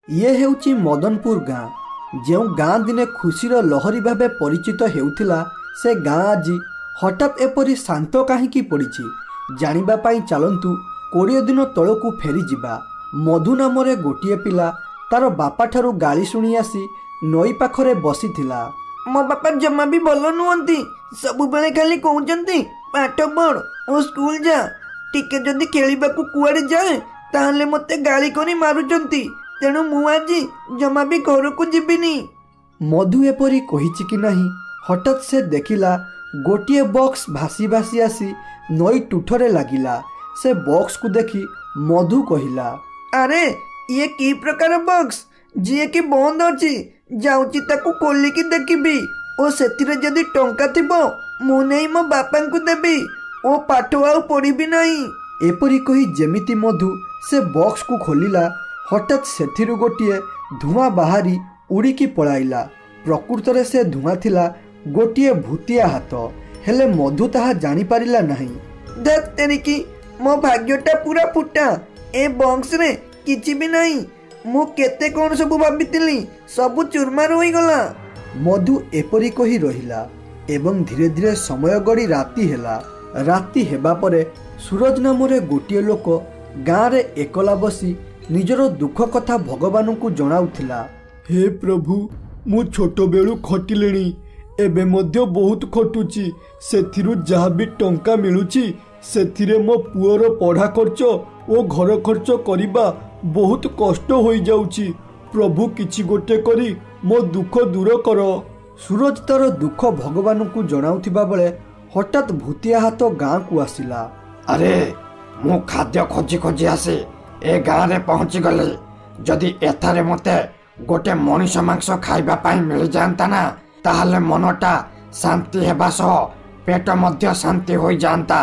ये हेउची मदनपुर गाँ जो गाँ दिने खुशीर लहरी भावे परिचित हेउथिला से गाँ आज हठात एपरी शांत कहीं पड़ी जानिबा पाई चलतु 20 दिन तलकू फेरी जिबा। मधु नाम गोटे पिला तार बापा ठारू गाली शुणी आसी नई पाखरे बसीथिला। मो बापा जमा भी भल नुहंती, सब बेले खाली कहउचंती पाठ पढ़ और स्कूल जा, टिके जदि खेलिबाकू कुआडे जाए ताहले मते गाली करी मारुचंती, तेणु मु आज जमा भी घर को जीविनी। मधु एपरी कहिछि कि नहीं हठात से देखिला गोटे बॉक्स भासी भासी आसी नई टुठरे लागिला। से बॉक्स को देखी मधु कहिला, अरे ये की प्रकार बॉक्स जी कि बंद अच्छी, जाऊँची ताकू खोलिकी देखी और सेतिरे जदि टंका थिबो मु नहीं मो बापा को देबी ओ पाठ आउ पढ़ी नहीं। एपरी कही जेमिति मधु से बॉक्स को खोलिला हठात सेथिरु गोटिए धुआं बाहरी उड़ीकी पलाइला। प्रकृतरे से धुआं थिला गोटिए भूतिया हाथ, हेले मधु ताहा जानी पारिला नहीं। देख तेरिकी मो भाग्यटा पूरा फुटा, ए बॉक्स रे किछि भी नहीं, मु केते कोन सब भाबितिली सब चुरमार होई गला। मधु एपरी कही रहिला एवं धीरे धीरे समय गड़ी राति हेला। राति हेबा परे सूरज नाम गोटे लोक गाँ रे एकला बसी निजर दुख कथा भगवान को जनाउथिला। हे प्रभु, मु छोट बेलू खटिलेनी, एबे मध्य बहुत खटुची, सेथिरु जहा भी टंका मिलुची सेथिरे मो पुअर पढ़ा खर्च ओ घर खर्च करिबा बहुत कष्ट होई जाउची। प्रभु किछि गोटे करी मो दुख दूर कर। सूरज तार दुख भगवान को जनाउथिबा बेले हठात भूतिया हाथ गाँ को आसिला। अरे मु खाद्य खोजी खोजी आसी ए गाँ रे पहुँची गली, जदि एथारे मते गोटे मनीष मांस खाइबा पाई मिल जाता ना ताहले मनटा शांति हेबा सह पेट मध्य शांति होई जानता।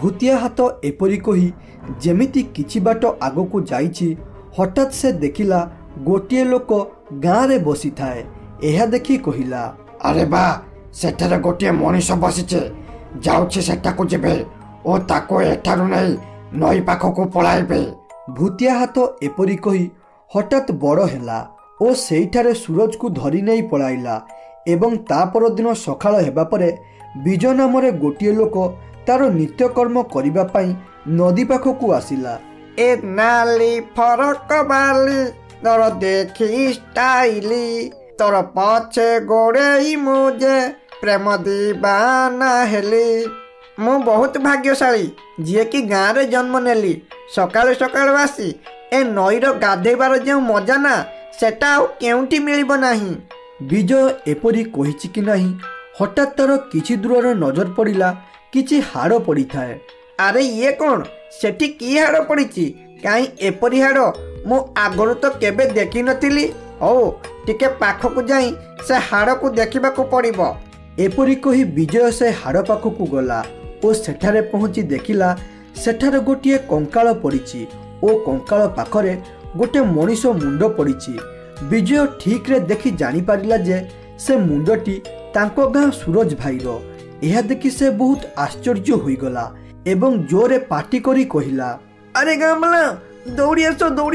भूतिया हाथ एपरी कही जेमिति किछि बाट आगो को जाइछि हठात से देखिला गोटे लोक गाँ रे बसी थाए। एहा देखी कहिला, अरे बा सेठारे गोटे मनीष बसीचे, जाउछि सेठाकू जेबे ओ ताको एठारु नै नई पाखकू पळाइबे। भूतिया हाथ एपरी कही हठात बड़ हेला ओ सेठारे सूरज को धरी नै पळाइला एवं ता पर दिन सकाळ हेबा परे विजय नाम गोटे लोक तार नित्यकर्म करिबा पाई नदी पाखकू आसिला। ए नाली फरक बाली तोर देखी स्टाइली, तोर पछे गोड़े मुझे प्रेम दीवाना हेली। मु बहुत भाग्यशाली जी कि गाँ रे जन्म नेली। सकाळु सकाळु आसी ए नईर गाधेबार जो मजा ना सेटा आउ केउंटी मिलिबो नाही। विजय एपरी कहिछि कि नहीं हठात तार किछि दूर नजर पड़िला किछि हाड़ पड़ी थाए। अरे ये कौन सेठी की हाड़ पड़ी, कहीं एपरी हाड़ मु आगरू तो केबे देखी नथिली। हो टिके पाखकू जाई से हाड़ को देखिबा को पड़िबो। एपरी कही विजय से हाड़ पाखकू गला ओ सेठारे पहुंची देखिला सेठारे गोटे कंकाळ पड़िछि ओ कंकाळ पाखरे गोटे मनीष मुंड पड़िछि। विजय ठीक रे देखी जानी पारिला जे से मुंडटी तांको गाँ सूरज भाईर। यह देखी से बहुत आश्चर्य होई गला एवं जोरे पाटी करी कहिला, अरे गामला दौड़ी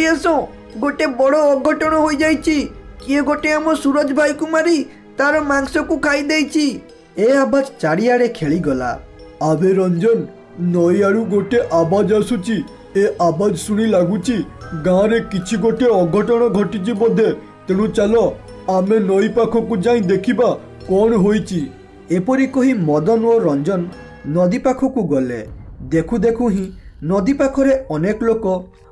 आसो, गोटे बड़ अघटन हो जाइछि, किए गोटे आम सूरज भाई को मारी तार मांस को खाई देइछि। ए आवाज चारियाडे खेली गला। आबे रंजन, नई आड़ू गोटे आवाज आसुची, ए आवाज सुनी लागुची गाँ रे किछि गोटे अघटन घटिछि बोधे, तेणु चलो आमे नई पाखकू जाई देखिबा कौन होइछि। एपरी कही मदन और रंजन नदी पाखकू गले। देखु देखु ही नदी पाखरे अनेक लोक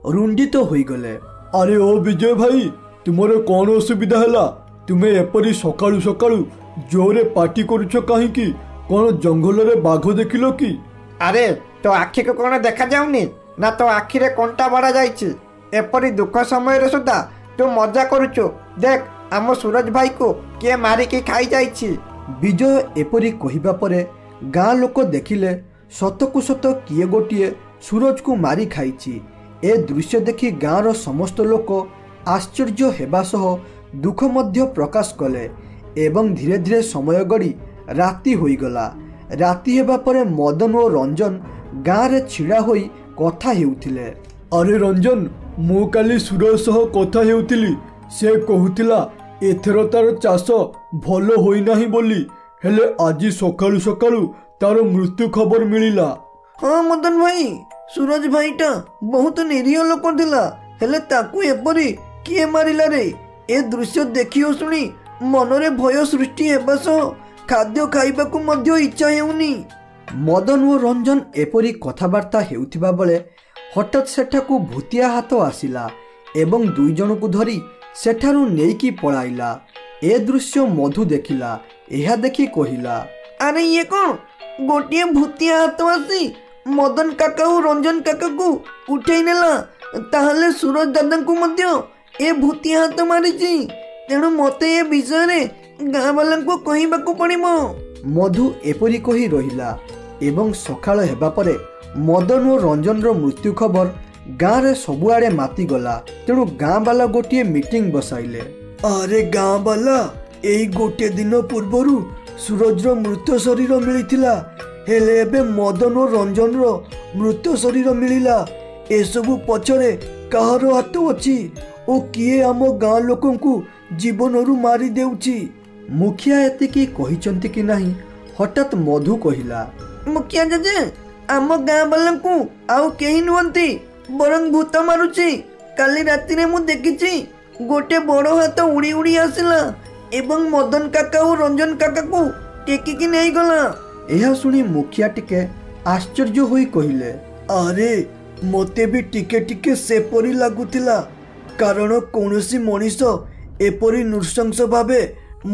रुंडित होई गले। अरे ओ विजय भाई, तुमरे कौन असुविधा हैला? तुमे एपरी सकाळु सकाळु जोरे पार्टी करूछ काहीकि? कौन जंगल रे बाघ देखिलो कि? अरे तो आखि को कौन देखा जाउनी ना, तो आखि रे कंटा बड़ा जाइछि। एपरी दुख समय रे सुदा तू मजा करूछु। देख आम सूरज भाई को किए मारिकी खाई जाइछि। विजय एपरी कहिबा परे गाँ लोक देखिले सतकु सत किए गोटिए सूरज को मारी खाइछि। ए दृश्य देखि गाँर समस्त लोक आश्चर्य हेबा सह दुख मध्य प्रकाश कले एवं धीरे धीरे समय गड़ी राति होईगला। राति हेबा परे मदन और रंजन गाँ रे छिड़ा होई कथा हेउथिले। अरे रंजन, ମୁଁ କାଲି ସୁରଜ ସହ କଥା ହେଉଥିଲି। ସେ କହୁଥିଲା ଏଥର ତାର ଚାଷ ଭଲ ହୋଇନାହିଁ ବୋଲି, ହେଲେ ଆଜି ସକାଳୁ ସକାଳୁ ତାର ମୃତ୍ୟୁ ଖବର ମିଳିଲା। ହଁ ମଦନ ଭାଇ, ସୁରଜ ଭାଇଟା ବହୁତ ନିରୀହ ଲୋକ ଥିଲା, ହେଲେ ତାକୁ ଏପରି କିଏ ମାରିଲା ରେ? ଏ ଦୃଶ୍ୟ ଦେଖି ଓ ଶୁଣି ମନରେ ଭୟ ସୃଷ୍ଟି ହେବା ସହ ଖାଦ୍ୟ ଖାଇବାକୁ ମଧ୍ୟ ଇଚ୍ଛା ହେଉନି। ମଦନ ଓ ରଞ୍ଜନ ଏପରି କଥାବାର୍ତ୍ତା ହେଉଥିବା ବେଳେ ହଠାତ୍ ସେଠାକୁ ଭୂତିଆ ହାତ ଆସିଲା ଏବଂ ଦୁଇ ଜଣଙ୍କୁ ଧରି ସେଠାରୁ ନେଇକି ପଳାଇଲା। ଏ ଦୃଶ୍ୟ ମଧୁ ଦେଖିଲା। ଏହା ଦେଖି କହିଲା, ଆରେ ଇଏ କ'ଣ? ଗୋଟିଏ ଭୂତିଆ ହାତ ଆସି ମଦନ କାକା ଓ ରଞ୍ଜନ କାକାକୁ ଉଠେଇ ନେଲା। ତାହେଲେ ସୁରଜ ଦାଦାଙ୍କୁ ମଧ୍ୟ ଏ ଭୂତିଆ ହାତ ମାରିଛି। ତେଣୁ ମତେ ଏ ବିଷୟରେ ଗାଁ ବାଲାଙ୍କୁ କହିବାକୁ ପଡ଼ିବ। ମଧୁ ଏପରି କହି ରହିଲା ଏବଂ ସକାଳ ହେବା ପରେ ମଦନ ଓ ରଞ୍ଜନର ମୃତ୍ୟୁ ଖବର ଗାଁରେ ସବୁଆଡ଼େ ମାତିଗଲା। ତେଣୁ ଗାଁ ବାଲା ଗୋଟିଏ ମିଟିଂ ବସାଇଲେ। ଆରେ ଗାଁ ବାଲା, ଏଇ ଗୋଟିଏ ଦିନ ପୂର୍ବରୁ ସୁରଜର ମୃତ ଶରୀର ମିଳିଥିଲା, ହେଲେ ଏବେ ମଦନ ଓ ରଞ୍ଜନର ମୃତ ଶରୀର ମିଳିଲା। ଏସବୁ ପଛରେ କାହାର ହାତ ଅଛି ଓ କିଏ ଆମ ଗାଁ ଲୋକଙ୍କୁ ଜୀବନରୁ ମାରି ଦେଉଛି? ମୁଖିଆ ଏତିକି କହିଛନ୍ତି କି ନାହିଁ, ହଠାତ୍ ମଧୁ କହିଲା, ମୁଖିଆ ଜେଜେ, ଆମ ଗାଁ ବାଲାଙ୍କୁ ଆଉ କେହି ନୁହନ୍ତି, ବରଂ ଭୂତ ମାରୁଛି। କାଲି ରାତିରେ ମୁଁ ଦେଖିଛି ଗୋଟେ ବଡ଼ ହାତ ଉଡ଼ି ଉଡ଼ି ଆସିଲା ଏବଂ ମଦନ କାକା ଓ ରଞ୍ଜନ କାକାକୁ ଟେକିକି ନେଇଗଲା। ଏହା ଶୁଣି ମୁଖିଆ ଟିକେ ଆଶ୍ଚର୍ଯ୍ୟ ହୋଇ କହିଲେ, ଆରେ ମୋତେ ବି ଟିକେ ଟିକେ ସେପରି ଲାଗୁଥିଲା, କାରଣ କୌଣସି ମଣିଷ ଏପରି ନୃଶଂସ ଭାବେ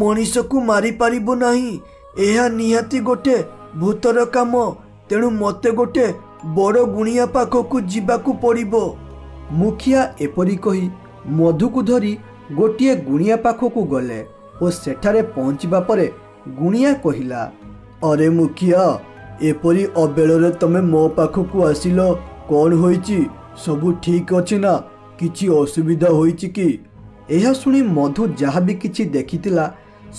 ମଣିଷକୁ ମାରିପାରିବ ନାହିଁ। ଏହା ନିହାତି ଗୋଟେ ଭୂତର କାମ। ତେଣୁ ମୋତେ ଗୋଟେ ବଡ଼ ଗୁଣିଆ ପାଖକୁ ଯିବାକୁ ପଡ଼ିବ। ମୁଖିଆ ଏପରି କହି ମଧୁକୁ ଧରି ଗୋଟିଏ ଗୁଣିଆ ପାଖକୁ ଗଲେ ଓ ସେଠାରେ ପହଞ୍ଚିବା ପରେ ଗୁଣିଆ କହିଲା, ଆରେ ମୁଖିଆ, ଏପରି ଅବେଳରେ ତମେ ମୋ ପାଖକୁ ଆସିଲ, କ'ଣ ହୋଇଛି? ସବୁ ଠିକ୍ ଅଛି ନା? କିଛି ଅସୁବିଧା ହୋଇଛି କି? ଏହା ଶୁଣି ମଧୁ ଯାହା ବି କିଛି ଦେଖିଥିଲା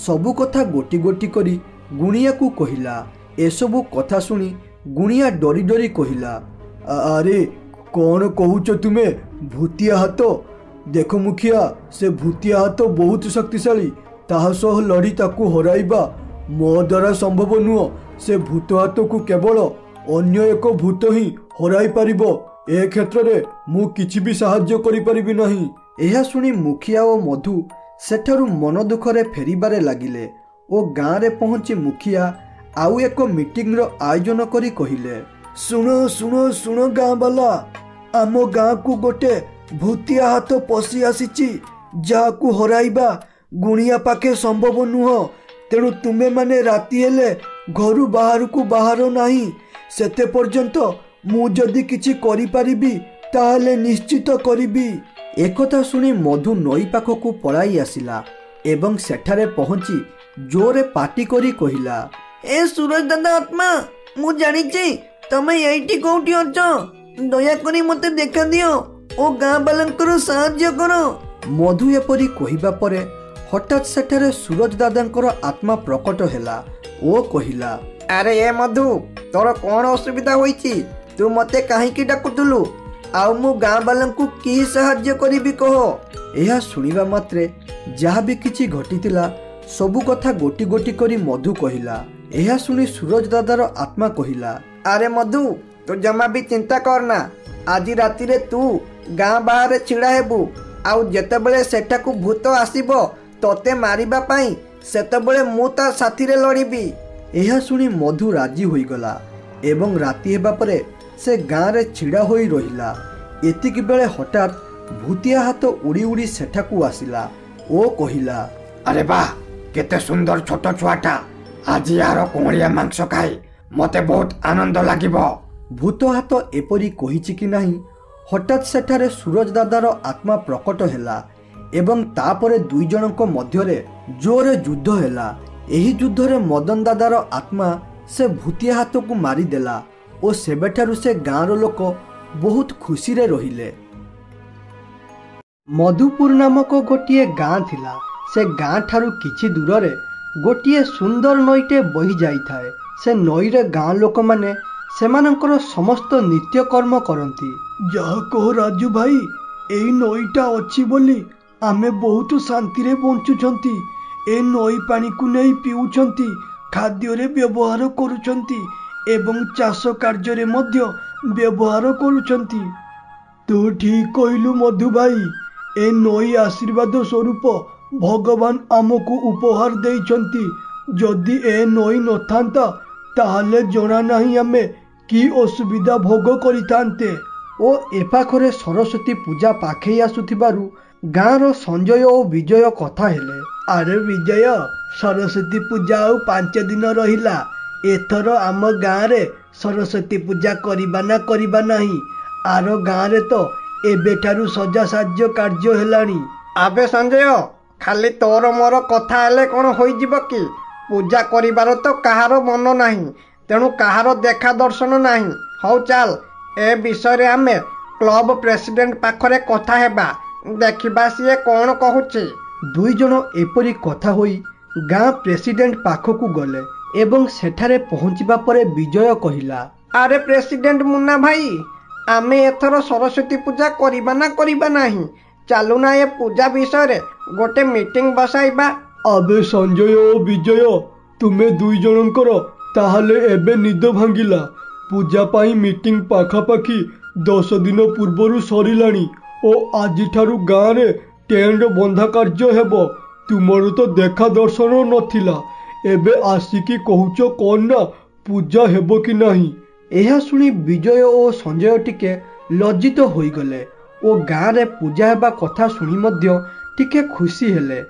ସବୁ କଥା ଗୋଟି ଗୋଟି କରି ଗୁଣିଆକୁ କହିଲା। ଏସବୁ କଥା ଶୁଣି ଗୁଣିଆ ଡରି ଡରି କହିଲା, ଆରେ କ'ଣ କହୁଛ ତୁମେ? ଭୂତିଆ ହାତ? ଦେଖ ମୁଖିଆ, ସେ ଭୂତିଆ ହାତ ବହୁତ ଶକ୍ତିଶାଳୀ। ତାହା ସହ ଲଢ଼ି ତାକୁ ହରାଇବା ମୋ ଦ୍ୱାରା ସମ୍ଭବ ନୁହଁ। ସେ ଭୂତ ହାତକୁ କେବଳ ଅନ୍ୟ ଏକ ଭୂତ ହିଁ ହରାଇ ପାରିବ। ଏ କ୍ଷେତ୍ରରେ ମୁଁ କିଛି ବି ସାହାଯ୍ୟ କରିପାରିବି ନାହିଁ। ଏହା ଶୁଣି ମୁଖିଆ ଓ ମଧୁ ସେଠାରୁ ମନ ଦୁଃଖରେ ଫେରିବାରେ ଲାଗିଲେ ଓ ଗାଁରେ ପହଞ୍ଚି ମୁଖିଆ ଆଉ ଏକ ମିଟିଂର ଆୟୋଜନ କରି କହିଲେ, ଶୁଣ ଶୁଣ ଶୁଣ ଗାଁ ବାଲା, ଆମ ଗାଁକୁ ଗୋଟେ ଭୂତିଆ ହାତ ପଶି ଆସିଛି, ଯାହାକୁ ହରାଇବା ଗୁଣିଆ ପାଖେ ସମ୍ଭବ ନୁହଁ। ତେଣୁ ତୁମେମାନେ ରାତି ହେଲେ ଘରୁ ବାହାରକୁ ବାହାର ନାହିଁ। ସେତେ ପର୍ଯ୍ୟନ୍ତ ମୁଁ ଯଦି କିଛି କରିପାରିବି ତାହେଲେ ନିଶ୍ଚିତ କରିବି। ଏକଥା ଶୁଣି ମଧୁ ନଈ ପାଖକୁ ପଳାଇ ଆସିଲା ଏବଂ ସେଠାରେ ପହଞ୍ଚି ଜୋରେ ପାଟି କରି କହିଲା, ଏ ସୁରଜ ଦାଦା ଆତ୍ମା, ମୁଁ ଜାଣିଛି ତମେ ଏଇଠି କୋଉଠି ଅଛ। ଦୟାକରି ମତେ ଦେଖା ଦିଅ ଓ ଗାଁ ବାଲାଙ୍କର ସାହାଯ୍ୟ କର। ମଧୁ ଏପରି କହିବା ପରେ ହଠାତ୍ ସେଠାରେ ସୁରଜ ଦାଦାଙ୍କର ଆତ୍ମା ପ୍ରକଟ ହେଲା ଓ କହିଲା, ଆରେ ଏ ମଧୁ, ତୋର କ'ଣ ଅସୁବିଧା ହୋଇଛି? ତୁ ମତେ କାହିଁକି ଡାକୁଥିଲୁ? ଆଉ ମୁଁ ଗାଁ ବାଲାଙ୍କୁ କି ସାହାଯ୍ୟ କରିବି କହ? ଏହା ଶୁଣିବା ମାତ୍ରେ ଯାହା ବି କିଛି ଘଟିଥିଲା ସବୁ କଥା ଗୋଟି ଗୋଟି କରି ମଧୁ କହିଲା। ଏହା ଶୁଣି ସୁରଜ ଦାଦାର ଆତ୍ମା କହିଲା, ଆରେ ମଧୁ, ତୁ ଜମା ବି ଚିନ୍ତା କରନା। ଆଜି ରାତିରେ ତୁ ଗାଁ ବାହାରେ ଛିଡ଼ା ହେବୁ, ଆଉ ଯେତେବେଳେ ସେଠାକୁ ଭୂତ ଆସିବ ତତେ ମାରିବା ପାଇଁ, ସେତେବେଳେ ମୁଁ ତା ସାଥିରେ ଲଢ଼ିବି। ଏହା ଶୁଣି ମଧୁ ରାଜି ହୋଇଗଲା ଏବଂ ରାତି ହେବା ପରେ ସେ ଗାଁରେ ଛିଡ଼ା ହୋଇ ରହିଲା। ଏତିକି ବେଳେ ହଠାତ୍ ଭୂତିଆ ହାତ ଉଡ଼ି ଉଡ଼ି ସେଠାକୁ ଆସିଲା ଓ କହିଲା, ଆରେ ବାଃ, କେତେ ସୁନ୍ଦର ଛୋଟ ଛୁଆଟା। ଆଜି ଏହାର କୁଅଁଳିଆ ମାଂସ ଖାଇ ମୋତେ ବହୁତ ଆନନ୍ଦ ଲାଗିବ। ଭୂତ ହାତ ଏପରି କହିଛି କି ନାହିଁ, ହଠାତ୍ ସେଠାରେ ସୁରଜ ଦାଦାର ଆତ୍ମା ପ୍ରକଟ ହେଲା ଏବଂ ତାପରେ ଦୁଇ ଜଣଙ୍କ ମଧ୍ୟରେ ଜୋରେ ଯୁଦ୍ଧ ହେଲା। ଏହି ଯୁଦ୍ଧରେ ମଦନ ଦାଦାର ଆତ୍ମା ସେ ଭୂତିଆ ହାତକୁ ମାରିଦେଲା ଓ ସେବେଠାରୁ ସେ ଗାଁର ଲୋକ ବହୁତ ଖୁସିରେ ରହିଲେ। ମଧୁପୁର ନାମକ ଗୋଟିଏ ଗାଁ ଥିଲା। ସେ ଗାଁ ଠାରୁ କିଛି ଦୂରରେ ଗୋଟିଏ ସୁନ୍ଦର ନଈଟେ ବହି ଯାଇଥାଏ। ସେ ନଈରେ ଗାଁ ଲୋକମାନେ ସେମାନଙ୍କର ସମସ୍ତ ନିତ୍ୟକର୍ମ କରନ୍ତି। ଯାହା କହ ରାଜୁ ଭାଇ, ଏଇ ନଈଟା ଅଛି ବୋଲି ଆମେ ବହୁତ ଶାନ୍ତିରେ ବଞ୍ଚୁଛନ୍ତି। ଏ ନଈ ପାଣିକୁ ନେଇ ପିଉଛନ୍ତି, ଖାଦ୍ୟରେ ବ୍ୟବହାର କରୁଛନ୍ତି ଏବଂ ଚାଷ କାର୍ଯ୍ୟରେ ମଧ୍ୟ ବ୍ୟବହାର କରୁଛନ୍ତି। ତୁ ଠିକ କହିଲୁ ମଧୁ ଭାଇ। ଏ ନଈ ଆଶୀର୍ବାଦ ସ୍ୱରୂପ ଭଗବାନ ଆମକୁ ଉପହାର ଦେଇଛନ୍ତି। ଯଦି ଏ ନଈ ନଥାନ୍ତା ତାହେଲେ ଜଣା ନାହିଁ ଆମେ କି ଅସୁବିଧା ଭୋଗ କରିଥାନ୍ତେ। ଓ ଏପାଖରେ ସରସ୍ୱତୀ ପୂଜା ପାଖେଇ ଆସୁଥିବାରୁ ଗାଁର ସଞ୍ଜୟ ଓ ବିଜୟ କଥା ହେଲେ। ଆରେ ବିଜୟ, ସରସ୍ୱତୀ ପୂଜା ଆଉ 5 ଦିନ ରହିଲା। ଏଥର ଆମ ଗାଁରେ ସରସ୍ୱତୀ ପୂଜା କରିବା ନା କରିବା ନାହିଁ? ଆର ଗାଁରେ ତ ଏବେଠାରୁ ସଜାସାଜ୍ୟ କାର୍ଯ୍ୟ ହେଲାଣି। ଆବେ ସଞ୍ଜୟ, ଖାଲି ତୋର ମୋର କଥା ହେଲେ କ'ଣ ହୋଇଯିବ କି? ପୂଜା କରିବାର ତ କାହାର ମନ ନାହିଁ, ତେଣୁ କାହାର ଦେଖା ଦର୍ଶନ ନାହିଁ। ହଉ ଚାଲ, ଏ ବିଷୟରେ ଆମେ କ୍ଲବ ପ୍ରେସିଡେଣ୍ଟ ପାଖରେ କଥା ହେବା, ଦେଖିବା ସିଏ କ'ଣ କହୁଛି। 2 ଜଣ ଏପରି କଥା ହୋଇ ଗାଁ ପ୍ରେସିଡେଣ୍ଟ ପାଖକୁ ଗଲେ ଏବଂ ସେଠାରେ ପହଞ୍ଚିବା ପରେ ବିଜୟ କହିଲା, ଆରେ ପ୍ରେସିଡେଣ୍ଟ ମୁନା ଭାଇ, ଆମେ ଏଥର ସରସ୍ୱତୀ ପୂଜା କରିବା ନା କରିବା ନାହିଁ? ଚାଲୁନା ଏ ପୂଜା ବିଷୟରେ ଗୋଟେ ମିଟିଂ ବସାଇବା। ଆବେ ସଞ୍ଜୟ ଓ ବିଜୟ, ତୁମେ 2 ଜଣଙ୍କର ତାହେଲେ ଏବେ ନିଦ ଭାଙ୍ଗିଲା। ପୂଜା ପାଇଁ ମିଟିଂ ପାଖାପାଖି 10 ଦିନ ପୂର୍ବରୁ ସରିଲାଣି ଓ ଆଜିଠାରୁ ଗାଁରେ ଟେଣ୍ଟ ବନ୍ଧା କାର୍ଯ୍ୟ ହେବ। ତୁମର ତ ଦେଖା ଦର୍ଶନ ନଥିଲା, ଏବେ ଆସିକି କହୁଛ କ'ଣ ନା ପୂଜା ହେବ କି ନାହିଁ? ଏହା ଶୁଣି ବିଜୟ ଓ ସଞ୍ଜୟ ଟିକେ ଲଜ୍ଜିତ ହୋଇଗଲେ ଓ ଗାଁରେ ପୂଜା ହେବା କଥା ଶୁଣି ମଧ୍ୟ ଟିକେ ଖୁସି ହେଲେ।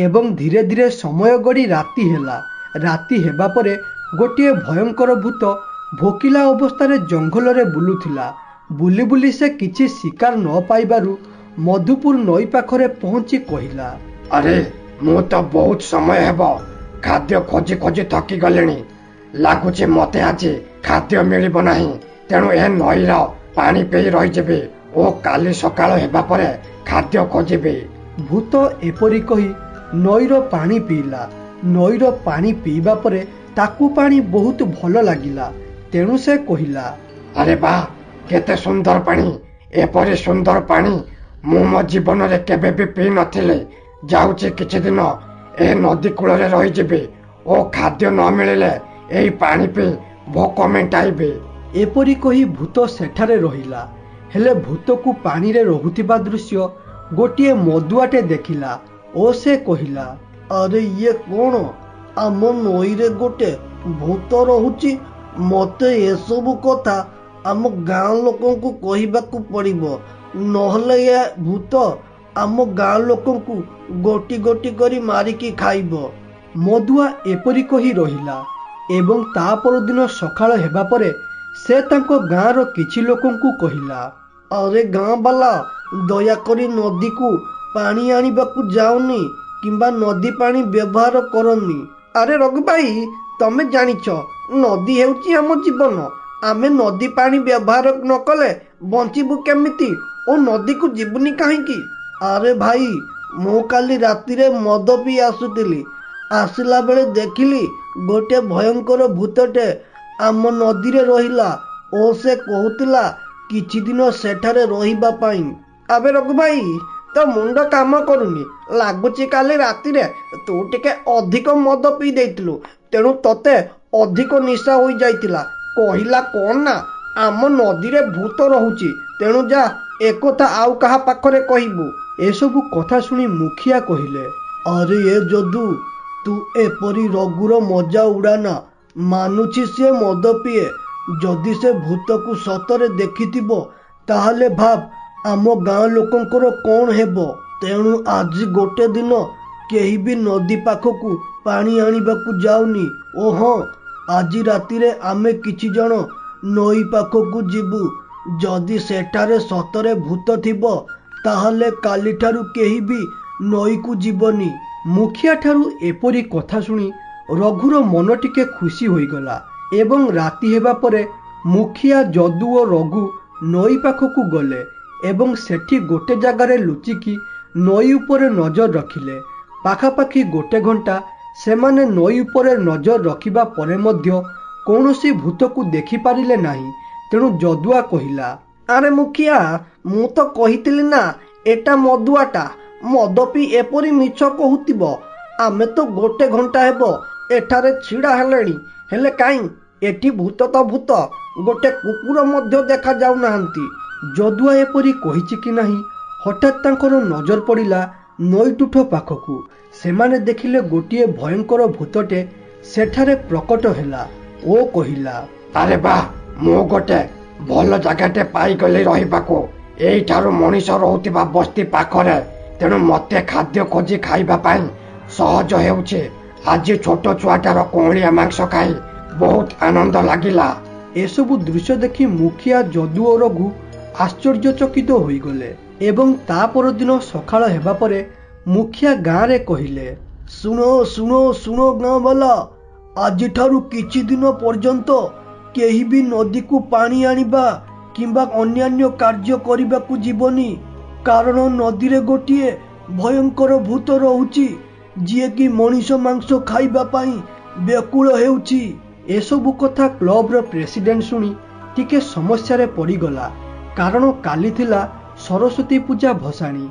ଏବଂ ଧୀରେ ଧୀରେ ସମୟ ଗଡ଼ି ରାତି ହେଲା। ରାତି ହେବା ପରେ ଗୋଟିଏ ଭୟଙ୍କର ଭୂତ ଭୋକିଲା ଅବସ୍ଥାରେ ଜଙ୍ଗଲରେ ବୁଲୁଥିଲା। ବୁଲି ବୁଲି ସେ କିଛି ଶିକାର ନ ପାଇବାରୁ ମଧୁପୁର ନଈ ପାଖରେ ପହଞ୍ଚି କହିଲା, ଆରେ ମୁଁ ତ ବହୁତ ସମୟ ହେବ ଖାଦ୍ୟ ଖୋଜି ଖୋଜି ଥକି ଗଲିଣି। ଲାଗୁଛି ମତେ ଆଜି ଖାଦ୍ୟ ମିଳିବ ନାହିଁ, ତେଣୁ ଏ ନଈର ପାଣି ପିଇ ରହିଯିବି ଓ କାଲି ସକାଳ ହେବା ପରେ ଖାଦ୍ୟ ଖୋଜିବି। ଭୂତ ଏପରି କହି ନଈର ପାଣି ପିଇଲା। ନଈର ପାଣି ପିଇବା ପରେ ତାକୁ ପାଣି ବହୁତ ଭଲ ଲାଗିଲା, ତେଣୁ ସେ କହିଲା, ଆରେ ବା, କେତେ ସୁନ୍ଦର ପାଣି! ଏପରି ସୁନ୍ଦର ପାଣି ମୁଁ ମୋ ଜୀବନରେ କେବେ ବି ପିଇ ନଥିଲି। ଯାଉଛି କିଛି ଦିନ ଏ ନଦୀ କୂଳରେ ରହିଯିବି ଓ ଖାଦ୍ୟ ନ ମିଳିଲେ ଏହି ପାଣି ପିଇ ଭୋକ ମେଣ୍ଟାଇବି। ଏପରି କହି ଭୂତ ସେଠାରେ ରହିଲା। ହେଲେ ଭୂତକୁ ପାଣିରେ ରହୁଥିବା ଦୃଶ୍ୟ ଗୋଟିଏ ମଦୁଆଟେ ଦେଖିଲା ଓ ସେ କହିଲା, ଆରେ ଇଏ କ'ଣ? ଆମ ନଈରେ ଗୋଟେ ଭୂତ ରହୁଛି। ମତେ ଏସବୁ କଥା ଆମ ଗାଁ ଲୋକଙ୍କୁ କହିବାକୁ ପଡ଼ିବ, ନହେଲେ ଏ ଭୂତ ଆମ ଗାଁ ଲୋକଙ୍କୁ ଗୋଟି ଗୋଟି କରି ମାରିକି ଖାଇବ। ମଦୁଆ ଏପରି କହି ରହିଲା ଏବଂ ତା ପରଦିନ ସକାଳ ହେବା ପରେ ସେ ତାଙ୍କ ଗାଁର କିଛି ଲୋକଙ୍କୁ କହିଲା, ଆରେ ଗାଁ ବାଲା, ଦୟାକରି ନଦୀକୁ ପାଣି ଆଣିବାକୁ ଯାଉନି କିମ୍ବା ନଦୀ ପାଣି ବ୍ୟବହାର କରନି। ଆରେ ରଘୁ ଭାଇ, ତମେ ଜାଣିଛ ନଦୀ ହେଉଛି ଆମ ଜୀବନ। ଆମେ ନଦୀ ପାଣି ବ୍ୟବହାର ନ କଲେ ବଞ୍ଚିବୁ କେମିତି ଓ ନଦୀକୁ ଯିବୁନି କାହିଁକି? ଆରେ ଭାଇ, ମୁଁ କାଲି ରାତିରେ ମଦ ପିଇ ଆସୁଥିଲି। ଆସିଲା ବେଳେ ଦେଖିଲି ଗୋଟେ ଭୟଙ୍କର ଭୂତଟେ ଆମ ନଦୀରେ ରହିଲା ଓ ସେ କହୁଥିଲା କିଛି ଦିନ ସେଠାରେ ରହିବା ପାଇଁ। ଆବେ ରଘୁ ଭାଇ, ତ ମୁଣ୍ଡ କାମ କରୁନି। ଲାଗୁଛି କାଲି ରାତିରେ ତୁ ଟିକେ ଅଧିକ ମଦ ପିଇ ଦେଇଥିଲୁ, ତେଣୁ ତତେ ଅଧିକ ନିଶା ହୋଇଯାଇଥିଲା। କହିଲା କ'ଣ ନା ଆମ ନଦୀରେ ଭୂତ ରହୁଛି, ତେଣୁ ଯା ଏକଥା ଆଉ କାହା ପାଖରେ କହିବୁ। ଏସବୁ କଥା ଶୁଣି ମୁଖିଆ କହିଲେ, ଆରେ ଏ ଯଦୁ, ତୁ ଏପରି ରଘୁର ମଜା ଉଡ଼ାନା। ମାନୁଛି ସିଏ ମଦ ପିଏ। ଯଦି ସେ ଭୂତକୁ ସତରେ ଦେଖିଥିବ ତାହେଲେ ଭାବ ଆମ ଗାଁ ଲୋକଙ୍କର କ'ଣ ହେବ। ତେଣୁ ଆଜି ଗୋଟେ ଦିନ କେହି ବି ନଦୀ ପାଖକୁ ପାଣି ଆଣିବାକୁ ଯାଉନି। ଓ ହଁ, ଆଜି ରାତିରେ ଆମେ କିଛି ଜଣ ନଈ ପାଖକୁ ଯିବୁ। ଯଦି ସେଠାରେ ସତରେ ଭୂତ ଥିବ ତାହେଲେ କାଲିଠାରୁ କେହି ବି ନଈକୁ ଯିବନି। ମୁଖିଆ ଠାରୁ ଏପରି କଥା ଶୁଣି ରଘୁର ମନ ଟିକେ ଖୁସି ହୋଇଗଲା ଏବଂ ରାତି ହେବା ପରେ ମୁଖିଆ, ଯଦୁ ଓ ରଘୁ ନଈ ପାଖକୁ ଗଲେ ଏବଂ ସେଠି ଗୋଟେ ଜାଗାରେ ଲୁଚିକି ନଈ ଉପରେ ନଜର ରଖିଲେ। ପାଖାପାଖି 1 ଘଣ୍ଟା ସେମାନେ ନଈ ଉପରେ ନଜର ରଖିବା ପରେ ମଧ୍ୟ କୌଣସି ଭୂତକୁ ଦେଖିପାରିଲେ ନାହିଁ। ତେଣୁ ଯଦୁଆ କହିଲା, ଆରେ ମୁଖିଆ, ମୁଁ ତ କହିଥିଲି ନା ଏଟା ମଦୁଆଟା। ମଦ ପିଇ ଏପରି ମିଛ କହୁଥିବ। ଆମେ ତ ଗୋଟେ ଘଣ୍ଟା ହେବ ଏଠାରେ ଛିଡ଼ା ହେଲେଣି, ହେଲେ କାହିଁ ଏଠି ଭୂତ ତ ଭୂତ, ଗୋଟେ କୁକୁର ମଧ୍ୟ ଦେଖାଯାଉନାହାନ୍ତି। ଯଦୁଆ ଏପରି କହିଛି କି ନାହିଁ, ହଠାତ୍ ତାଙ୍କର ନଜର ପଡ଼ିଲା ନଈତୁଠ ପାଖକୁ। ସେମାନେ ଦେଖିଲେ ଗୋଟିଏ ଭୟଙ୍କର ଭୂତଟେ ସେଠାରେ ପ୍ରକଟ ହେଲା ଓ କହିଲା, ଆରେ ବା, ମୁଁ ଗୋଟେ ଭଲ ଜାଗାଟେ ପାଇଗଲି ରହିବାକୁ। ଏଇଠାରୁ ମଣିଷ ରହୁଥିବା ବସ୍ତି ପାଖରେ, ତେଣୁ ମତେ ଖାଦ୍ୟ ଖୋଜି ଖାଇବା ପାଇଁ ସହଜ ହେଉଛି। ଆଜି ଛୋଟ ଛୁଆଟାର କଅଁଳିଆ ମାଂସ ଖାଇ ବହୁତ ଆନନ୍ଦ ଲାଗିଲା। ଏସବୁ ଦୃଶ୍ୟ ଦେଖି ମୁଖିଆ, ଯଦୁ ଓ ରଘୁ ଆଶ୍ଚର୍ଯ୍ୟଚକିତ ହୋଇଗଲେ। ଏବଂ ତା ପରଦିନ ସକାଳ ହେବା ପରେ ମୁଖିଆ ଗାଁରେ କହିଲେ, ଶୁଣ ଶୁଣ ଶୁଣ ଗାଁବାଲା, ଆଜିଠାରୁ କିଛି ଦିନ ପର୍ଯ୍ୟନ୍ତ କେହି ବି ନଦୀକୁ ପାଣି ଆଣିବା କିମ୍ବା ଅନ୍ୟାନ୍ୟ କାର୍ଯ୍ୟ କରିବାକୁ ଯିବନି। କାରଣ ନଦୀରେ ଗୋଟିଏ ଭୟଙ୍କର ଭୂତ ରହୁଛି, ଯିଏକି ମଣିଷ ମାଂସ ଖାଇବା ପାଇଁ ବ୍ୟାକୁଳ ହେଉଛି। ଏସବୁ କଥା କ୍ଲବର ପ୍ରେସିଡେଣ୍ଟ ଶୁଣି ଟିକେ ସମସ୍ୟାରେ ପଡ଼ିଗଲା। କାରଣ କାଲି ଥିଲା ସରସ୍ୱତୀ ପୂଜା ଭସାଣି।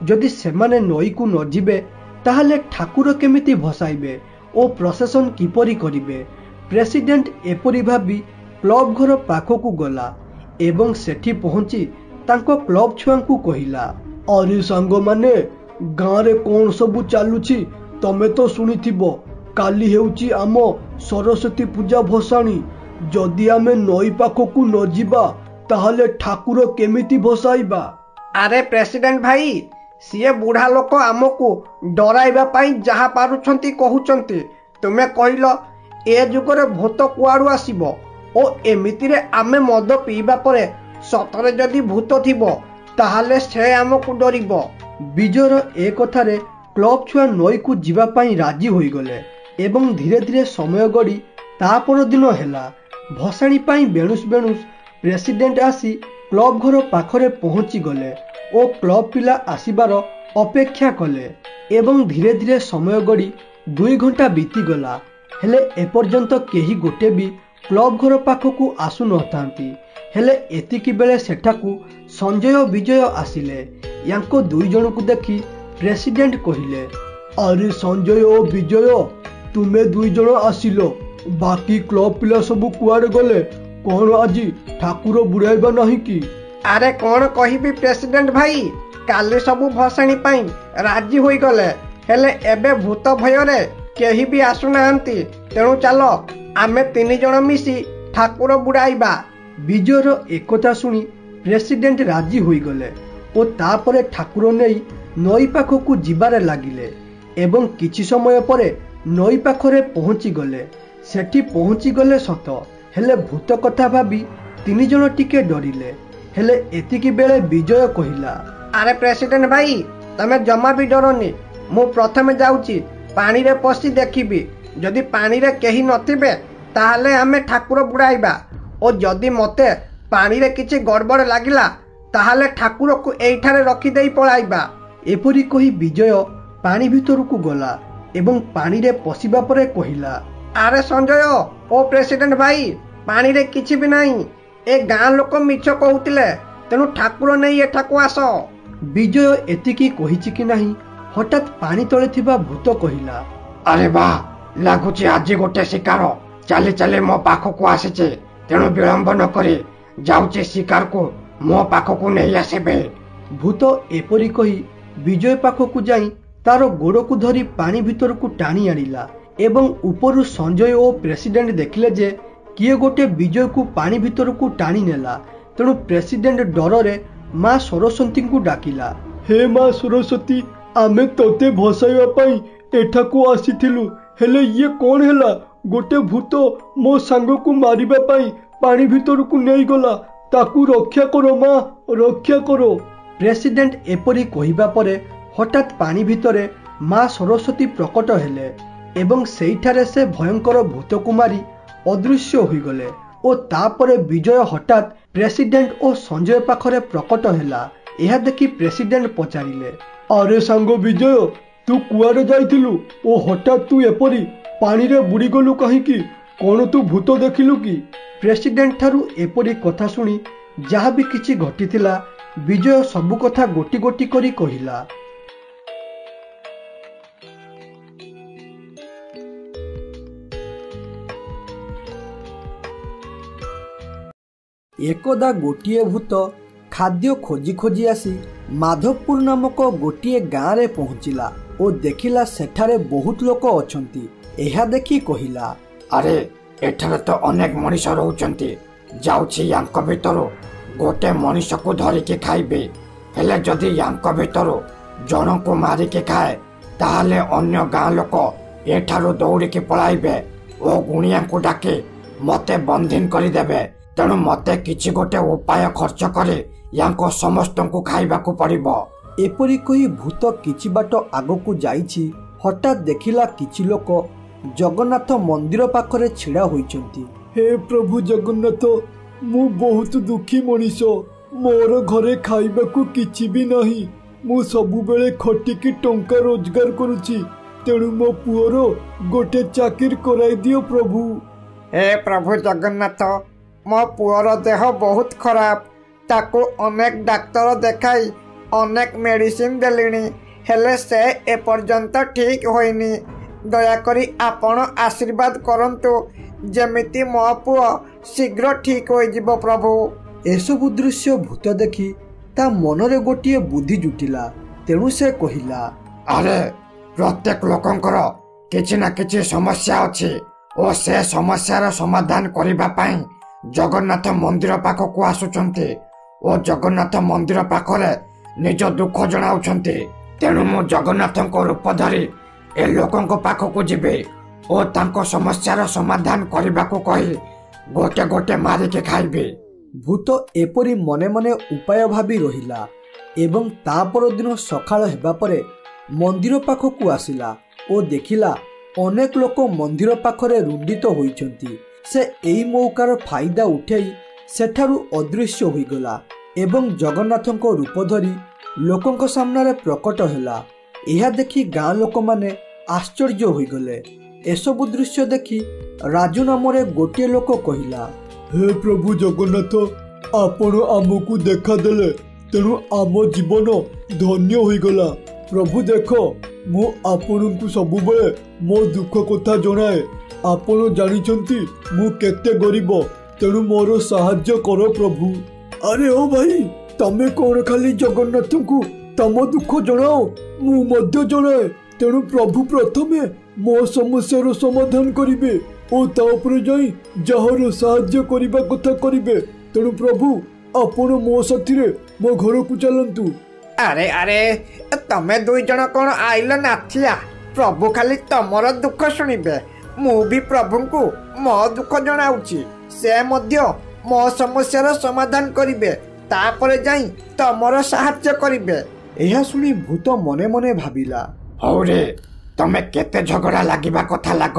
ଯଦି ସେମାନେ ନଈକୁ ନ ଯିବେ ତାହେଲେ ଠାକୁର କେମିତି ଭସାଇବେ ଓ ପ୍ରସେସନ କିପରି କରିବେ? ପ୍ରେସିଡେଣ୍ଟ ଏପରି ଭାବି କ୍ଲବ ଘର ପାଖକୁ ଗଲା ଏବଂ ସେଠି ପହଞ୍ଚି ତାଙ୍କ କ୍ଲବ ଛୁଆଙ୍କୁ କହିଲା, ଆରେ ସାଙ୍ଗମାନେ, ଗାଁରେ କ'ଣ ସବୁ ଚାଲୁଛି ତମେ ତ ଶୁଣିଥିବ। କାଲି ହେଉଛି ଆମ ସରସ୍ୱତୀ ପୂଜା ଭସାଣି। ଯଦି ଆମେ ନଈ ପାଖକୁ ନ ଯିବା ତାହେଲେ ଠାକୁର କେମିତି ଭସାଇବା? ଆରେ ପ୍ରେସିଡେଣ୍ଟ ଭାଇ, ସିଏ ବୁଢ଼ା ଲୋକ ଆମକୁ ଡରାଇବା ପାଇଁ ଯାହା ପାରୁଛନ୍ତି କହୁଛନ୍ତି। ତୁମେ କହିଲ ଏ ଯୁଗରେ ଭୂତ କୁଆଡ଼ୁ ଆସିବ? ଓ ଏମିତିରେ ଆମେ ମଦ ପିଇବା ପରେ ସତରେ ଯଦି ଭୂତ ଥିବ ତାହେଲେ ସେ ଆମକୁ ଡରିବ। ବିଜୟର ଏ କଥାରେ କ୍ଲବ ଛୁଆ ନଈକୁ ଯିବା ପାଇଁ ରାଜି ହୋଇଗଲେ ଏବଂ ଧୀରେ ଧୀରେ ସମୟ ଗଡ଼ି ତା ପରଦିନ ହେଲା। ଭସାଣି ପାଇଁ ବେଣୁସ୍ ବେଣୁସ୍ ପ୍ରେସିଡେଣ୍ଟ ଆସି କ୍ଲବ ଘର ପାଖରେ ପହଞ୍ଚିଗଲେ ଓ କ୍ଲବ ପିଲା ଆସିବାର ଅପେକ୍ଷା କଲେ ଏବଂ ଧୀରେ ଧୀରେ ସମୟ ଗଡ଼ି 2 ଘଣ୍ଟା ବିତିଗଲା। ହେଲେ ଏପର୍ଯ୍ୟନ୍ତ କେହି ଗୋଟେ ବି କ୍ଲବ ଘର ପାଖକୁ ଆସୁନଥାନ୍ତି। ହେଲେ ଏତିକି ବେଳେ ସେଠାକୁ ସଞ୍ଜୟ ଓ ବିଜୟ ଆସିଲେ। ୟାଙ୍କ 2 ଜଣଙ୍କୁ ଦେଖି ପ୍ରେସିଡେଣ୍ଟ କହିଲେ, ଆରେ ସଞ୍ଜୟ ଓ ବିଜୟ, ତୁମେ 2 ଜଣ ଆସିଲ, ବାକି କ୍ଲବ ପିଲା ସବୁ କୁଆଡ଼େ ଗଲେ? କ'ଣ ଆଜି ଠାକୁର ବୁଡ଼ାଇବା ନାହିଁ କି? ଆରେ କ'ଣ କହିବି ପ୍ରେସିଡେଣ୍ଟ ଭାଇ, କାଲି ସବୁ ଭସାଣି ପାଇଁ ରାଜି ହୋଇଗଲେ, ହେଲେ ଏବେ ଭୂତ ଭୟରେ କେହି ବି ଆସୁନାହାନ୍ତି। ତେଣୁ ଚାଲ ଆମେ 3 ଜଣ ମିଶି ଠାକୁର ବୁଡ଼ାଇବା। ବିଜୟର ଏକଥା ଶୁଣି ପ୍ରେସିଡେଣ୍ଟ ରାଜି ହୋଇଗଲେ ଓ ତାପରେ ଠାକୁର ନେଇ ନଈ ପାଖକୁ ଯିବାରେ ଲାଗିଲେ ଏବଂ କିଛି ସମୟ ପରେ ନଈ ପାଖରେ ପହଞ୍ଚିଗଲେ। ସେଠି ପହଞ୍ଚିଗଲେ ସତ, ହେଲେ ଭୂତ କଥା ଭାବି 3 ଜଣ ଟିକେ ଡରିଲେ। ହେଲେ ଏତିକି ବେଳେ ବିଜୟ କହିଲା, ଆରେ ପ୍ରେସିଡେଣ୍ଟ ଭାଇ, ତମେ ଜମା ବି ଡରନି। ମୁଁ ପ୍ରଥମେ ଯାଉଛି, ପାଣିରେ ପଶି ଦେଖିବି। ଯଦି ପାଣିରେ କେହି ନଥିବେ ତାହେଲେ ଆମେ ଠାକୁର ବୁଡ଼ାଇବା ଓ ଯଦି ମୋତେ ପାଣିରେ କିଛି ଗଡ଼ବଡ଼ ଲାଗିଲା ତାହେଲେ ଠାକୁରକୁ ଏଇଠାରେ ରଖିଦେଇ ପଳାଇବା। ଏପରି କହି ବିଜୟ ପାଣି ଭିତରକୁ ଗଲା ଏବଂ ପାଣିରେ ପଶିବା ପରେ କହିଲା, ଆରେ ସଞ୍ଜୟ ଓ ପ୍ରେସିଡେଣ୍ଟ ଭାଇ, ପାଣିରେ କିଛି ବି ନାହିଁ। ଏ ଗାଁ ଲୋକ ମିଛ କହୁଥିଲେ, ତେଣୁ ଠାକୁର ନେଇ ଏଠାକୁ ଆସ। ବିଜୟ ଏତିକି କହିଛି କି ନାହିଁ, ହଠାତ୍ ପାଣି ତଳେ ଥିବା ଭୂତ କହିଲା, ଆରେ ବା, ଲାଗୁଛି ଆଜି ଗୋଟେ ଶିକାର ଚାଲି ଚାଲି ମୋ ପାଖକୁ ଆସିଛି। ତେଣୁ ବିଳମ୍ବ ନ କରି ଯାଉଛି ଶିକାରକୁ ମୋ ପାଖକୁ ନେଇ ଆସିବେ। ଭୂତ ଏପରି କହି ବିଜୟ ପାଖକୁ ଯାଇ ତାର ଗୋଡ଼କୁ ଧରି ପାଣି ଭିତରକୁ ଟାଣି ଆଣିଲା ଏବଂ ଉପରୁ ସଞ୍ଜୟ ଓ ପ୍ରେସିଡେଣ୍ଟ ଦେଖିଲେ ଯେ କିଏ ଗୋଟେ ବିଜୟକୁ ପାଣି ଭିତରକୁ ଟାଣି ନେଲା। ତେଣୁ ପ୍ରେସିଡେଣ୍ଟ ଡରରେ ମା ସରସ୍ୱତୀଙ୍କୁ ଡାକିଲା, ହେ ମା ସରସ୍ୱତୀ, ଆମେ ତୋତେ ଭସାଇବା ପାଇଁ ଏଠାକୁ ଆସିଥିଲୁ, ହେଲେ ଇଏ କ'ଣ ହେଲା? ଗୋଟେ ଭୂତ ମୋ ସାଙ୍ଗକୁ ମାରିବା ପାଇଁ ପାଣି ଭିତରକୁ ନେଇଗଲା। ତାକୁ ରକ୍ଷା କର ମା, ରକ୍ଷା କର। ପ୍ରେସିଡେଣ୍ଟ ଏପରି କହିବା ପରେ ହଠାତ୍ ପାଣି ଭିତରେ ମା ସରସ୍ୱତୀ ପ୍ରକଟ ହେଲେ ଏବଂ ସେଇଠାରେ ସେ ଭୟଙ୍କର ଭୂତକୁ ମାରି ଅଦୃଶ୍ୟ ହୋଇଗଲେ ଓ ତାପରେ ବିଜୟ ହଠାତ୍ ପ୍ରେସିଡେଣ୍ଟ ଓ ସଞ୍ଜୟ ପାଖରେ ପ୍ରକଟ ହେଲା। ଏହା ଦେଖି ପ୍ରେସିଡେଣ୍ଟ ପଚାରିଲେ, ଆରେ ସାଙ୍ଗ ବିଜୟ, ତୁ କୁଆଡ଼େ ଯାଇଥିଲୁ ଓ ହଠାତ୍ ତୁ ଏପରି ପାଣିରେ ବୁଡ଼ିଗଲୁ କାହିଁକି? କ'ଣ ତୁ ଭୂତ ଦେଖିଲୁ କି? ପ୍ରେସିଡେଣ୍ଟ ଠାରୁ ଏପରି କଥା ଶୁଣି ଯାହା ବି କିଛି ଘଟିଥିଲା ବିଜୟ ସବୁ କଥା ଗୋଟି ଗୋଟି କରି କହିଲା। एकदा गोटिए भूत खाद्य खोजी खोजी आसी माधवपुर नामक गोटिए गाँव में पहुँचला और देखिला सेठारे बहुत लोक अछंती। एहा देखी कहिला, अरे एठारे तो अनेक मनीष रहउचंती, जाउछि यांक भितरु गोटे मनीष को धरिके खाइबे। हेले जदि यांक भितरु जन को मारिके खाए ताहले अन्य गाँ लोक एठारु दौड़िके पलाइबे ओ गुणिया को डाके मते बंधीन करिदेबे। तेणु मते किछि गोटे उपाय खर्च करे यांको समस्त को खाइबा को पड़िबो। एपरी कही भूत किछि बाट आगकू जाइछि। हठात देखिला किछि लोक जगन्नाथ मंदिर पाखरे छिड़ा होइचंती। हे प्रभु जगन्नाथ, मु बहुत दुखी मनीष, मोर घरे खाइबाकू किछि भी नहीं। मु सबु बेले खटिकी टंका रोजगार करूछि, तेणु मो पुअर गोटे चाकिर कराई दियो प्रभु। हे प्रभु जगन्नाथ, मो पुअर देह बहुत खराब, ताको अनेक डाक्तर देखाई अनेक मेडिसिन देलिनी, हेले से एपर्यंत ठीक होइनी। दयाकरी आपण आशीर्वाद करंतु जेमिति मो पुओ शीघ्र ठीक हो जिवो प्रभु। एसबु दृश्य भूत देखी ता मनरे गोटिए बुद्धि जुटिला। तेणु से कहिला, अरे प्रत्येक लोकंकर किछि ना किछि समस्या अछि ओ से समस्यार समाधान करिबा पई जगन्नाथ मंदिर पाखकू आसुचंती ओ जगन्नाथ मंदिर पाखरे निज दुख जणाउछंती। तेणु मु जगन्नाथक रूप धरी ए लोकंक पाखकू जिबे ओ तांको समस्यार समाधान करिबाकू कहि गोटे गोटे मारिके खाइबे। भूत एपरी मने मने उपाय भाबी रहिला एवं ता पर दिन सकाळ हेबा परे मंदिर पाखकू आसिला ओ देखिला अनेक लोक मंदिर पाखरे रुंडित होइचंती। से एई मौकार फायदा उठाई सेठारु अदृश्य होइगला एवं जगन्नाथक रूप धरी लोकंक सामने प्रकट हैला। यह देखि गाँ लोक माने आश्चर्य होइगले। एसबु दृश्य देखि राजू नामरे गोटे लोक कहिला, हे प्रभु जगन्नाथ, आपण आमको देखा देले, तेणु आम जीवन धन्य होइगला। प्रभु देख, मु आपनकु सबु बेले मो दुख कथा जणाए। आपण जानिछंती मु केते गरीब, तेणु मोर सहाय्य कर प्रभु। अरे ओ भाई, तमे कोन खाली जगन्नाथंकु तम दुख जणाओ, मु मध्य जणाए। तेणु प्रभु प्रथमे मो समस्यार समाधान करिवे ओ ता उपरे जाई जहर सहाय्य करिबा कथा करिवे। तेणु प्रभु आपण मो साथीरे मो घर को चलंतु। अरे अरे, तमे दुई जण कोन आइल नाथिया? प्रभु खाली तमर दुख शुणिबे, मु भी प्रभुंकु मो दुख जणाउची। से मध्य मो समस्यार समाधान करिवे, तापरे जाई तमर सहाय्य करिवे। एहा सुनी भूत मने मने भाबिला, हौ रे, तमे केते झगड़ा लागिबा कथा लाग।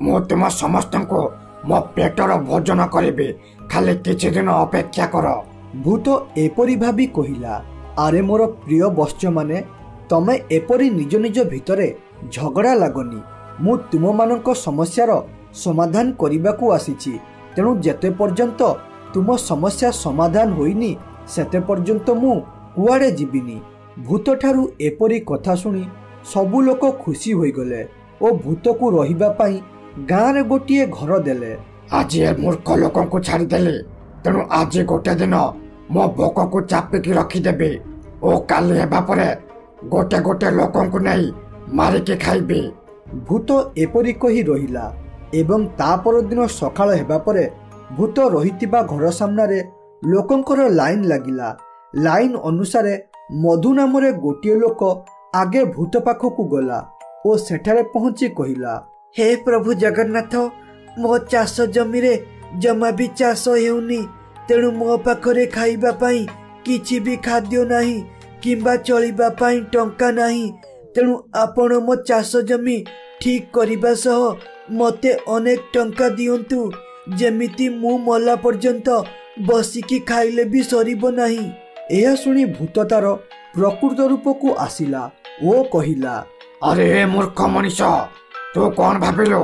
मु तुम समस्त को मो पेटर भोजन करिबे, खाली किछि दिन अपेक्षा कर। भूत एपरी भाबी कहिला, अरे मोर प्रिय बश्च माने, तमे एपरी निज निज भितरे झगड़ा लागनी। मु तुम मानक समस्यार समाधान करिबाकू आसीछि। तेणु जेते पर्यंत तुम समस्या समाधान होइनी सेते पर्यंत मु कुआडे जीविनी। भूत ठारू एपरी कथा सुनी सबु लोक खुशी होइगले ओ भूत को रहिबा पई गाँ रे गोटिए घर देले। आज ए मूर्ख लोकन को छाड़ी देले, तेणु आज गोटे दिन मो भोक को चापिकी रखिदेबे ओ काली हेबा परे गोटे गोटे लोकन को नहीं मारिके खाइबे। भूत एपरी कही रहिला एवं ता पर दिन सकाळ हेबा परे भूत रहितिबा घर सामने लोकंकर लाइन लागिला। लाइन अनुसारे मधु नामरे गोटिए लोक आगे भूत पाखकू गला ओ सेठारे पहुंची कहिला, हे प्रभु जगन्नाथ, मो चाष जमी रे जमा भी चाष हेउनी, तेणु मो पाखरे खाइबा पई किछि भी खाद्य नाही किंबा चलिबा पई टंका नाही। तेणु आपण मो चाष जमी ठीक करिबा सह मते अनेक टंका दियंतु, जेमिति मु मला पर्यंत बसिकी खाइले भी सरिबो नाही। एहा सुनी भूत तार प्रकृत रूप को आसिला ओ कहिला, अरे मूर्ख मनीष, तू कौन भाबिलो?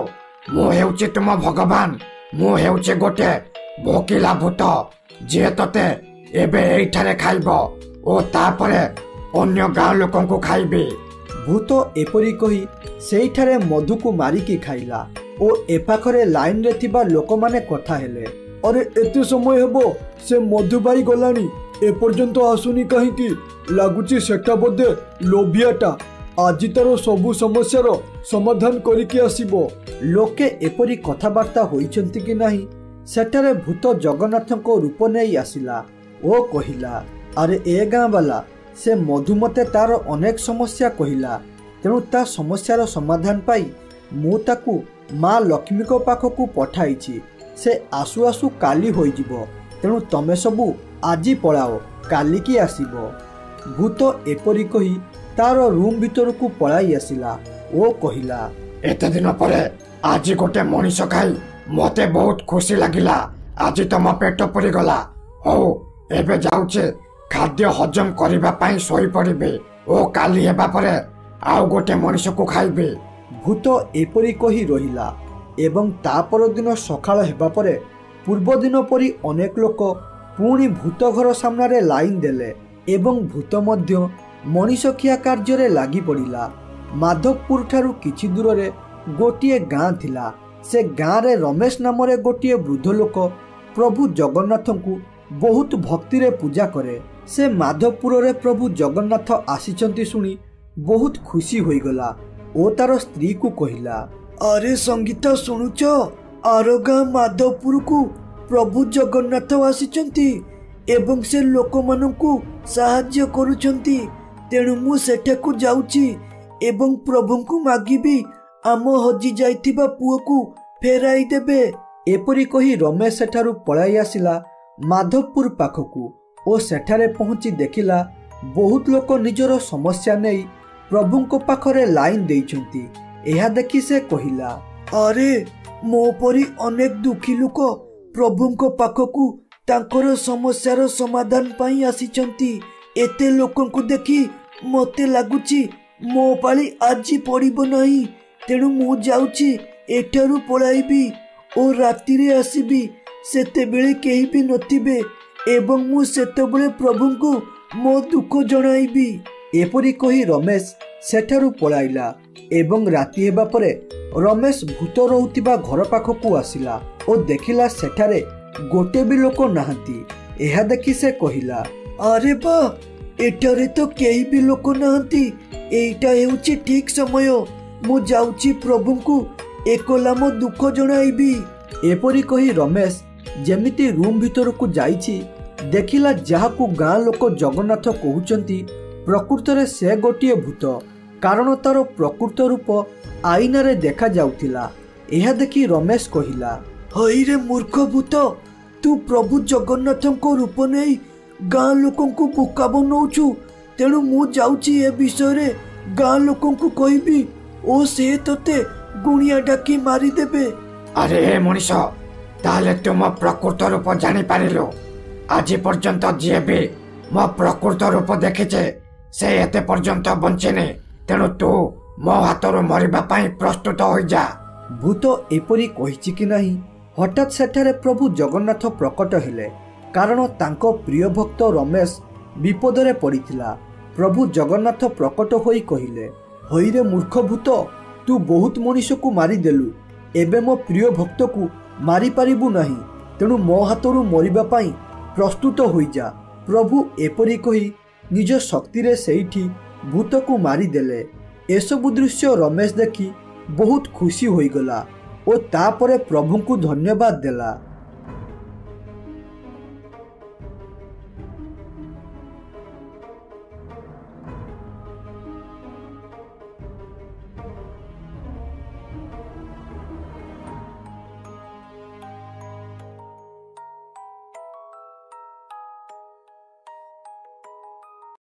मु हेउचे तुम भगवान, मु हेउचे गोटे भोकिला भूत। ଯିଏ ତତେ ଏବେ ଏଇଠାରେ ଖାଇବ ଓ ତାପରେ ଅନ୍ୟ ଗାଁ ଲୋକଙ୍କୁ ଖାଇବି। ଭୂତ ଏପରି କହି ସେଇଠାରେ ମଧୁକୁ ମାରିକି ଖାଇଲା ଓ ଏପାଖରେ ଲାଇନରେ ଥିବା ଲୋକମାନେ କଥା ହେଲେ, ଆରେ ଏତେ ସମୟ ହେବ ସେ ମଧୁ ଭାଇ ଗଲାଣି, ଏପର୍ଯ୍ୟନ୍ତ ଆସୁନି କାହିଁକି? ଲାଗୁଛି ସେଟା ବୋଧେ ଲୋଭିଆଟା, ଆଜି ତାର ସବୁ ସମସ୍ୟାର ସମାଧାନ କରିକି ଆସିବ। ଲୋକେ ଏପରି କଥାବାର୍ତ୍ତା ହୋଇଛନ୍ତି କି ନାହିଁ, ସେଠାରେ ଭୂତ ଜଗନ୍ନାଥଙ୍କ ରୂପ ନେଇ ଆସିଲା ଓ କହିଲା, ଆରେ ଏ ଗାଁ ବାଲା, ସେ ମଧୁ ମତେ ତାର ଅନେକ ସମସ୍ୟା କହିଲା, ତେଣୁ ତା ସମସ୍ୟାର ସମାଧାନ ପାଇଁ ମୁଁ ତାକୁ ମା ଲକ୍ଷ୍ମୀଙ୍କ ପାଖକୁ ପଠାଇଛି। ସେ ଆସୁ ଆସୁ କାଲି ହୋଇଯିବ, ତେଣୁ ତମେ ସବୁ ଆଜି ପଳାଅ, କାଲିକି ଆସିବ। ଭୂତ ଏପରି କହି ତାର ରୁମ୍ ଭିତରକୁ ପଳାଇ ଆସିଲା ଓ କହିଲା, ଏତେ ଦିନ ପରେ ଆଜି ଗୋଟେ ମଣିଷ ଖାଇ ମତେ ବହୁତ ଖୁସି ଲାଗିଲା। ଆଜି ତମ ପେଟ ପୁରିଗଲା। ହଉ, ଏବେ ଯାଉଛି ଖାଦ୍ୟ ହଜମ କରିବା ପାଇଁ ଶୋଇପଡ଼ିବି ଓ କାଲି ହେବା ପରେ ଆଉ ଗୋଟେ ମଣିଷକୁ ଖାଇବି। ଭୂତ ଏପରି କହି ରହିଲା ଏବଂ ତା ପରଦିନ ସକାଳ ହେବା ପରେ ପୂର୍ବଦିନ ପରି ଅନେକ ଲୋକ ପୁଣି ଭୂତ ଘର ସାମ୍ନାରେ ଲାଇନ ଦେଲେ ଏବଂ ଭୂତ ମଧ୍ୟ ମଣିଷଖିଆ କାର୍ଯ୍ୟରେ ଲାଗି ପଡ଼ିଲା। ମାଧବପୁର ଠାରୁ କିଛି ଦୂରରେ ଗୋଟିଏ ଗାଁ ଥିଲା। ସେ ଗାଁରେ ରମେଶ ନାମରେ ଗୋଟିଏ ବୃଦ୍ଧ ଲୋକ ପ୍ରଭୁ ଜଗନ୍ନାଥଙ୍କୁ ବହୁତ ଭକ୍ତିରେ ପୂଜା କରେ। ସେ ମାଧବପୁରରେ ପ୍ରଭୁ ଜଗନ୍ନାଥ ଆସିଛନ୍ତି ଶୁଣି ବହୁତ ଖୁସି ହୋଇଗଲା ଓ ତାର ସ୍ତ୍ରୀକୁ କହିଲା, ଆରେ ସଙ୍ଗୀତା ଶୁଣୁଛ, ଆର ଗାଁ ମାଧବପୁରକୁ ପ୍ରଭୁ ଜଗନ୍ନାଥ ଆସିଛନ୍ତି ଏବଂ ସେ ଲୋକମାନଙ୍କୁ ସାହାଯ୍ୟ କରୁଛନ୍ତି, ତେଣୁ ମୁଁ ସେଠାକୁ ଯାଉଛି ଏବଂ ପ୍ରଭୁଙ୍କୁ ମାଗିବି ଆମ ହଜି ଯାଇଥିବା ପୁଅକୁ ଫେରାଇ ଦେବେ। ଏପରି କହି ରମେଶ ସେଠାରୁ ପଳାଇ ଆସିଲା ମାଧବପୁର ପାଖକୁ ଓ ସେଠାରେ ପହଞ୍ଚି ଦେଖିଲା ବହୁତ ଲୋକ ନିଜର ସମସ୍ୟା ନେଇ ପ୍ରଭୁଙ୍କ ପାଖରେ ଲାଇନ ଦେଇଛନ୍ତି। ଏହା ଦେଖି ସେ କହିଲା, ଆରେ ମୋ ପରି ଅନେକ ଦୁଃଖୀ ଲୋକ ପ୍ରଭୁଙ୍କ ପାଖକୁ ତାଙ୍କର ସମସ୍ୟାର ସମାଧାନ ପାଇଁ ଆସିଛନ୍ତି। ଏତେ ଲୋକଙ୍କୁ ଦେଖି ମତେ ଲାଗୁଛି ମୋ ପାଳି ଆଜି ପଡ଼ିବ ନାହିଁ, ତେଣୁ ମୁଁ ଯାଉଛି, ଏଠାରୁ ପଳାଇବି ଓ ରାତିରେ ଆସିବି। ସେତେବେଳେ କେହି ବି ନଥିବେ ଏବଂ ମୁଁ ସେତେବେଳେ ପ୍ରଭୁଙ୍କୁ ମୋ ଦୁଃଖ ଜଣାଇବି। ଏପରି କହି ରମେଶ ସେଠାରୁ ପଳାଇଲା ଏବଂ ରାତି ହେବା ପରେ ରମେଶ ଭୂତ ରହୁଥିବା ଘର ପାଖକୁ ଆସିଲା ଓ ଦେଖିଲା ସେଠାରେ ଗୋଟେ ବି ଲୋକ ନାହାନ୍ତି। ଏହା ଦେଖି ସେ କହିଲା, ଆରେ ବା, ଏଠାରେ ତ କେହି ବି ଲୋକ ନାହାନ୍ତି, ଏଇଟା ହେଉଛି ଠିକ ସମୟ, ମୁଁ ଯାଉଛି ପ୍ରଭୁଙ୍କୁ ଏକଲା ମୋ ଦୁଃଖ ଜଣାଇବି। ଏପରି କହି ରମେଶ ଯେମିତି ରୁମ୍ ଭିତରକୁ ଯାଇଛି, ଦେଖିଲା ଯାହାକୁ ଗାଁ ଲୋକ ଜଗନ୍ନାଥ କହୁଛନ୍ତି ପ୍ରକୃତରେ ସେ ଗୋଟିଏ ଭୂତ, କାରଣ ତାର ପ୍ରକୃତ ରୂପ ଆଇନାରେ ଦେଖାଯାଉଥିଲା। ଏହା ଦେଖି ରମେଶ କହିଲା, ହଇରେ ମୂର୍ଖ ଭୂତ, ତୁ ପ୍ରଭୁ ଜଗନ୍ନାଥଙ୍କ ରୂପ ନେଇ ଗାଁ ଲୋକଙ୍କୁ ବୋକା ବନଉଛୁ, ତେଣୁ ମୁଁ ଯାଉଛି ଏ ବିଷୟରେ ଗାଁ ଲୋକଙ୍କୁ କହିବି ଓ ସେ ତତେ ଗୁଣିଆ ଡାକି ମାରିଦେବେ। ଆରେ ଏ ମଣିଷ, ତାହେଲେ ତୁ ମୋ ପ୍ରକୃତ ରୂପ ଜାଣିପାରିଲୁ। ଆଜି ପର୍ଯ୍ୟନ୍ତ ଯିଏ ବି ମୋ ପ୍ରକୃତ ରୂପ ଦେଖିଛେ ସେ ଏତେ ପର୍ଯ୍ୟନ୍ତ ବଞ୍ଚିନି, ତେଣୁ ତୁ ମୋ ହାତରୁ ମରିବା ପାଇଁ ପ୍ରସ୍ତୁତ ହୋଇଯା। ଭୂତ ଏପରି କହିଛି କି ନାହିଁ, ହଠାତ୍ ସେଠାରେ ପ୍ରଭୁ ଜଗନ୍ନାଥ ପ୍ରକଟ ହେଲେ, କାରଣ ତାଙ୍କ ପ୍ରିୟ ଭକ୍ତ ରମେଶ ବିପଦରେ ପଡ଼ିଥିଲା। ପ୍ରଭୁ ଜଗନ୍ନାଥ ପ୍ରକଟ ହୋଇ କହିଲେ, ହଇରେ ମୂର୍ଖ ଭୂତ, ତୁ ବହୁତ ମଣିଷକୁ ମାରିଦେଲୁ, ଏବେ ମୋ ପ୍ରିୟ ଭକ୍ତକୁ ମାରିପାରିବୁ ନାହିଁ, ତେଣୁ ମୋ ହାତରୁ ମରିବା ପାଇଁ ପ୍ରସ୍ତୁତ ହୋଇଯା। ପ୍ରଭୁ ଏପରି କହି ନିଜ ଶକ୍ତିରେ ସେଇଠି ଭୂତକୁ ମାରିଦେଲେ। ଏସବୁ ଦୃଶ୍ୟ ରମେଶ ଦେଖି ବହୁତ ଖୁସି ହୋଇଗଲା ଓ ତାପରେ ପ୍ରଭୁଙ୍କୁ ଧନ୍ୟବାଦ ଦେଲା।